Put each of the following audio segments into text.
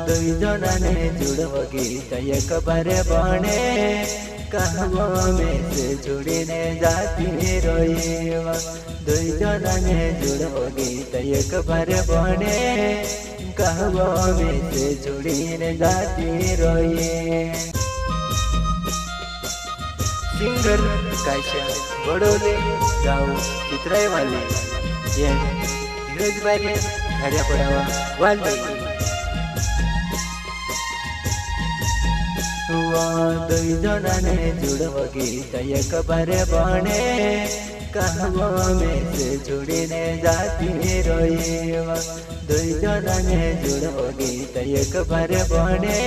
दुई जनाने जुड़व गीत एक बारे बने कहवा में से जुड़ीने जाती रोईवा दुई जनाने जुड़व गीत एक बारे बने कहवा में से जुड़ीने जाती रोई। सिंगर कायशा बडोले गाव चित्राईवाले ये धीरज बारे घड्या पडावा वाले दुई जनाने जुड़व गीत एक बारे बने कहवा में से जुड़ीने जाती रोईवा दुई जनाने जुड़व गीत एक बारे बने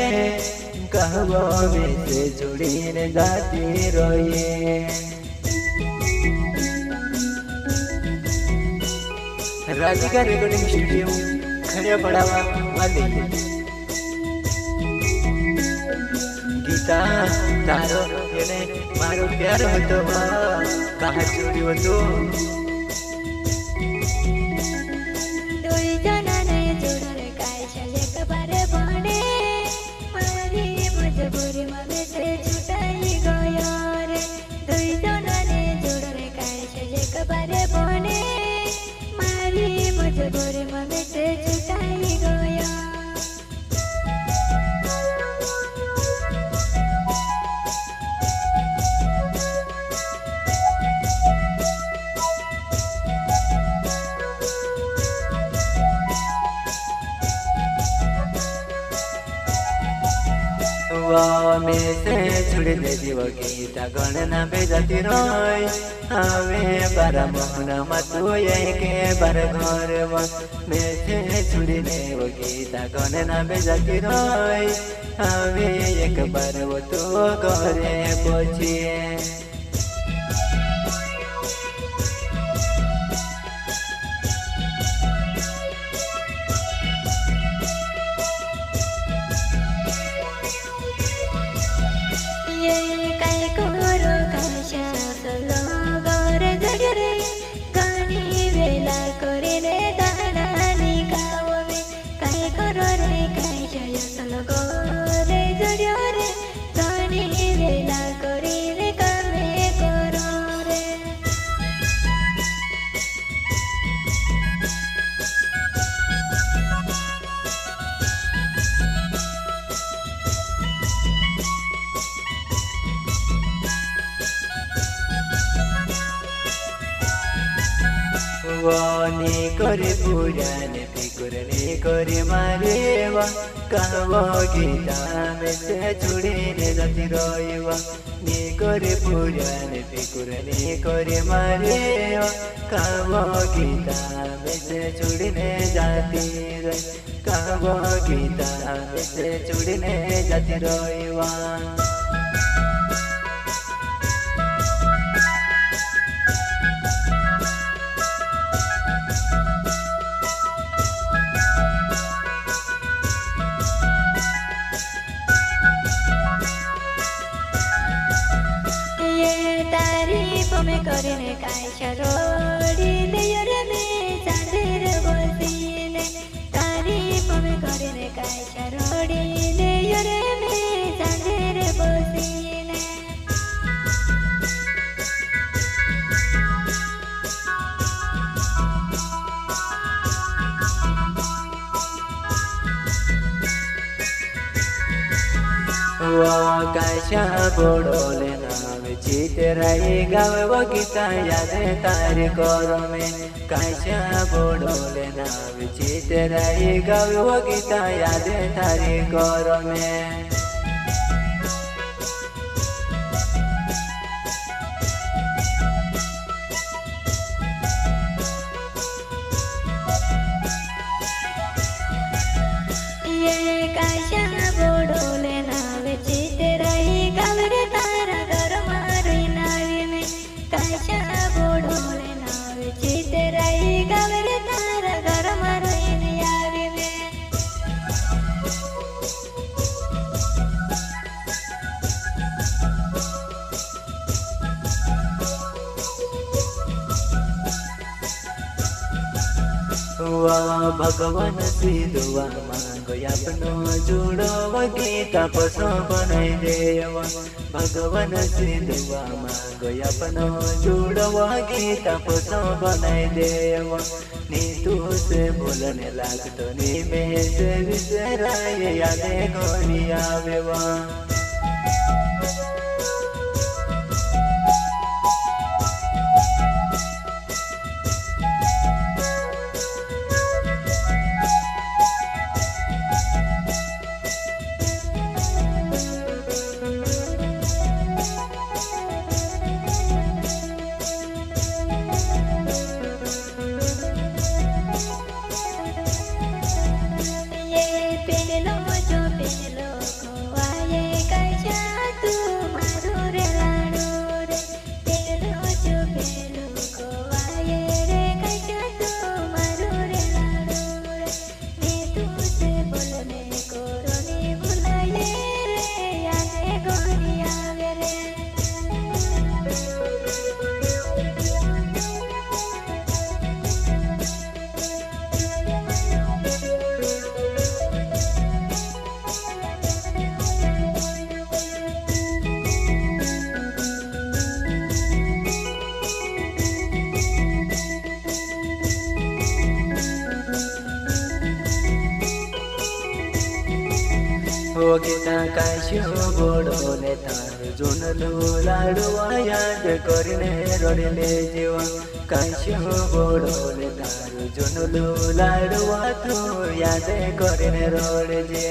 कहवा में से जुड़ीने जाती रोई। राधिका रेकॉर्डिंग स्टूडियो खड़िया पड़ावा वाले गीता तारो एने मारो प्यार होतो कहा चोरी होतो दुई जनाने जुड़रे कायशा एक बारे बने मारी मजबूरी में से छुटाई गयो रे दुई जनाने जुड़रे कायशा एक बारे बने मारी मजबूरी में से छुटाई गयो। में से छुड़ने जीव गीता गणना बेजाती रोई हवे बारा मोहना मतु के बार घर में से छुड़ने वो गीता गणना बेजाती रोई हवे एक बार वो तो घरे पहुंचिए। नी करे पुराने फिकुरने करे मारेवा कहवा गीता में से छुड़ीने जाती रोईवा नी करे पुराने फिकुरने करे मारेवा कहवा गीता में से छुड़ीने जाती रोई कहवा गीता में से छुड़ीने जाती रोईवा। में करने कायशा रोड़ी देयर में चांदेर बसीने तारीफ में करने कायशा रोड़ी देयर में चांदेर बसीने। कायशा बडोले नावे चितराई गाव गीता यादे तारे करो में कायशा बडोले नावे चितराई गाव गीता यादे तारे करो में। ये कायशा बडोले नावे चितराई गाव रे तारा घर मारी नावी में कायशा बडोले नावे चितराई गाव रे तारा घर मारी नावी में। भगवान श्री दुआ માંગો આપનો જોડો ગીતા પસો બનાવી દેવા ભગવાન સિંધુવા માંગો આપનો જોડો ગીતા પસો બનાવી દેવા ની તું से बोलने लागतो नी में से विसराय यादे कोनी आवेवा गीता काश्यो गोडो ने तार जोनलो लाडवा याद करने रडले जीवा काश्यो गोडो ने तार जोनलो लाडवा तू याद करने रडजे